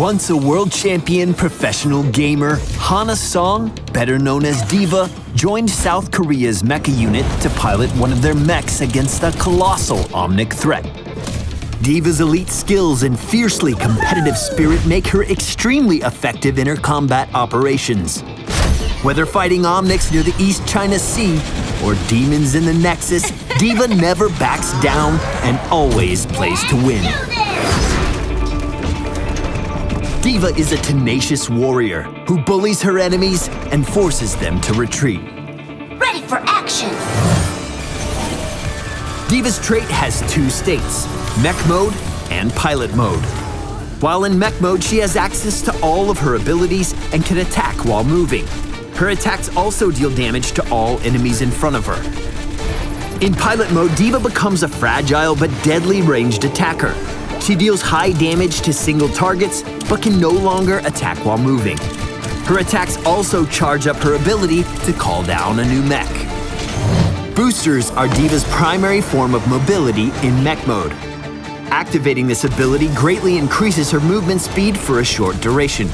Once a world champion professional gamer, Hana Song, better known as D.Va, joined South Korea's MEKA unit to pilot one of their mechs against a colossal Omnic threat. D.Va's elite skills and fiercely competitive spirit make her extremely effective in her combat operations. Whether fighting Omnics near the East China Sea or demons in the Nexus, D.Va never backs down and always plays to win. D.Va is a tenacious warrior who bullies her enemies and forces them to retreat. Ready for action! D.Va's trait has two states, mech mode and pilot mode. While in mech mode, she has access to all of her abilities and can attack while moving. Her attacks also deal damage to all enemies in front of her. In pilot mode, D.Va becomes a fragile but deadly ranged attacker. She deals high damage to single targets, but can no longer attack while moving. Her attacks also charge up her ability to call down a new mech. Boosters are D.Va's primary form of mobility in mech mode. Activating this ability greatly increases her movement speed for a short duration.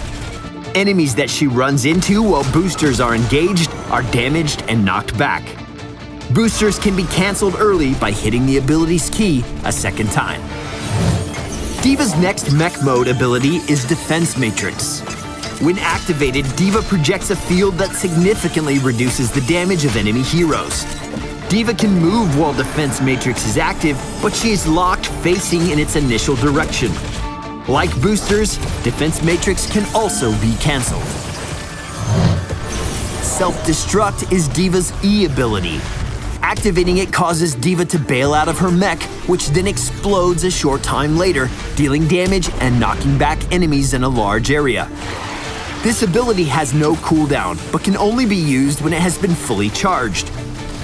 Enemies that she runs into while boosters are engaged are damaged and knocked back. Boosters can be cancelled early by hitting the ability's key a second time. D.Va's next mech mode ability is Defense Matrix. When activated, D.Va projects a field that significantly reduces the damage of enemy heroes. D.Va can move while Defense Matrix is active, but she is locked facing in its initial direction. Like boosters, Defense Matrix can also be cancelled. Self-Destruct is D.Va's E ability. Activating it causes D.Va to bail out of her mech, which then explodes a short time later, dealing damage and knocking back enemies in a large area. This ability has no cooldown, but can only be used when it has been fully charged.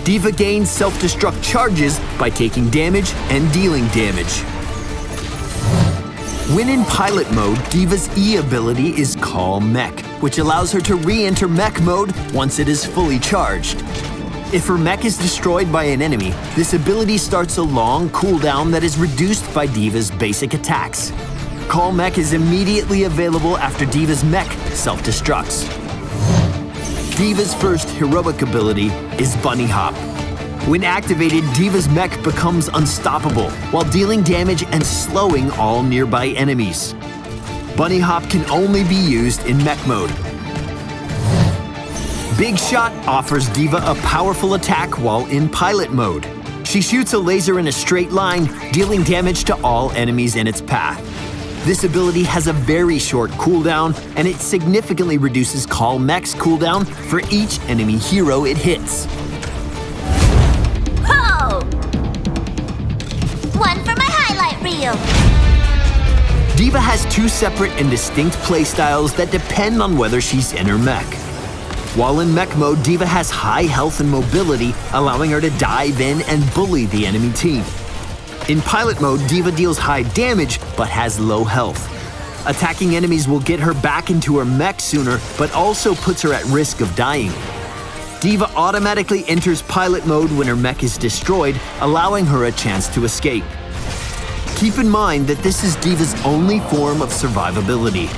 D.Va gains self-destruct charges by taking damage and dealing damage. When in pilot mode, D.Va's E ability is Call Mech, which allows her to re-enter mech mode once it is fully charged. If her mech is destroyed by an enemy, this ability starts a long cooldown that is reduced by D.Va's basic attacks. Call Mech is immediately available after D.Va's mech self-destructs. D.Va's first heroic ability is Bunny Hop. When activated, D.Va's mech becomes unstoppable while dealing damage and slowing all nearby enemies. Bunny Hop can only be used in mech mode. Big Shot offers D.Va a powerful attack while in pilot mode. She shoots a laser in a straight line, dealing damage to all enemies in its path. This ability has a very short cooldown, and it significantly reduces Call Mech's cooldown for each enemy hero it hits. Ho! One for my highlight reel. D.Va has two separate and distinct playstyles that depend on whether she's in her mech. While in mech mode, D.Va has high health and mobility, allowing her to dive in and bully the enemy team. In pilot mode, D.Va deals high damage, but has low health. Attacking enemies will get her back into her mech sooner, but also puts her at risk of dying. D.Va automatically enters pilot mode when her mech is destroyed, allowing her a chance to escape. Keep in mind that this is D.Va's only form of survivability.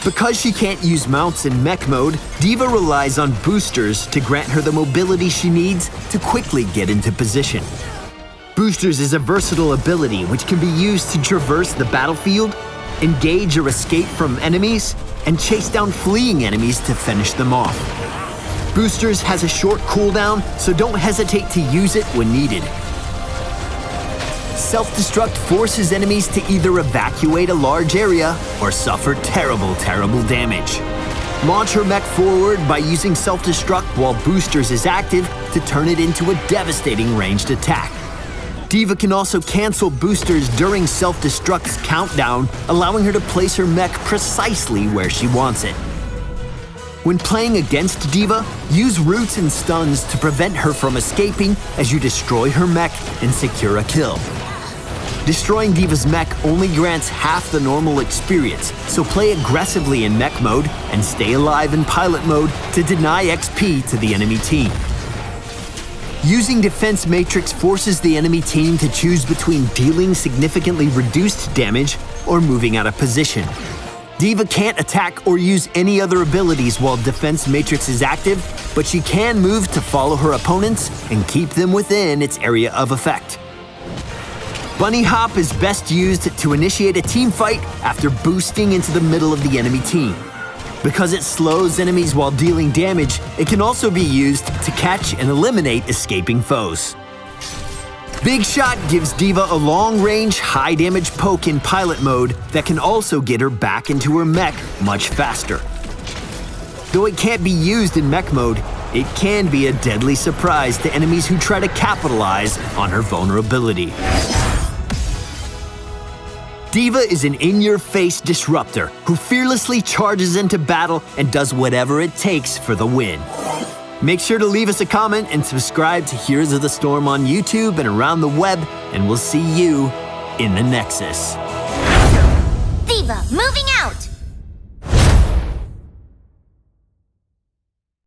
Because she can't use mounts in mech mode, D.Va relies on boosters to grant her the mobility she needs to quickly get into position. Boosters is a versatile ability which can be used to traverse the battlefield, engage or escape from enemies, and chase down fleeing enemies to finish them off. Boosters has a short cooldown, so don't hesitate to use it when needed. Self-destruct forces enemies to either evacuate a large area or suffer terrible damage. Launch her mech forward by using self-destruct while boosters is active to turn it into a devastating ranged attack. D.Va can also cancel boosters during self-destruct's countdown, allowing her to place her mech precisely where she wants it. When playing against D.Va, use roots and stuns to prevent her from escaping as you destroy her mech and secure a kill. Destroying D.Va's mech only grants half the normal experience, so play aggressively in mech mode and stay alive in pilot mode to deny XP to the enemy team. Using Defense Matrix forces the enemy team to choose between dealing significantly reduced damage or moving out of position. D.Va can't attack or use any other abilities while Defense Matrix is active, but she can move to follow her opponents and keep them within its area of effect. Bunny Hop is best used to initiate a team fight after boosting into the middle of the enemy team. Because it slows enemies while dealing damage, it can also be used to catch and eliminate escaping foes. Big Shot gives D.Va a long-range, high-damage poke in pilot mode that can also get her back into her mech much faster. Though it can't be used in mech mode, it can be a deadly surprise to enemies who try to capitalize on her vulnerability. D.Va is an in-your-face disruptor who fearlessly charges into battle and does whatever it takes for the win. Make sure to leave us a comment and subscribe to Heroes of the Storm on YouTube and around the web, and we'll see you in the Nexus. D.Va moving out!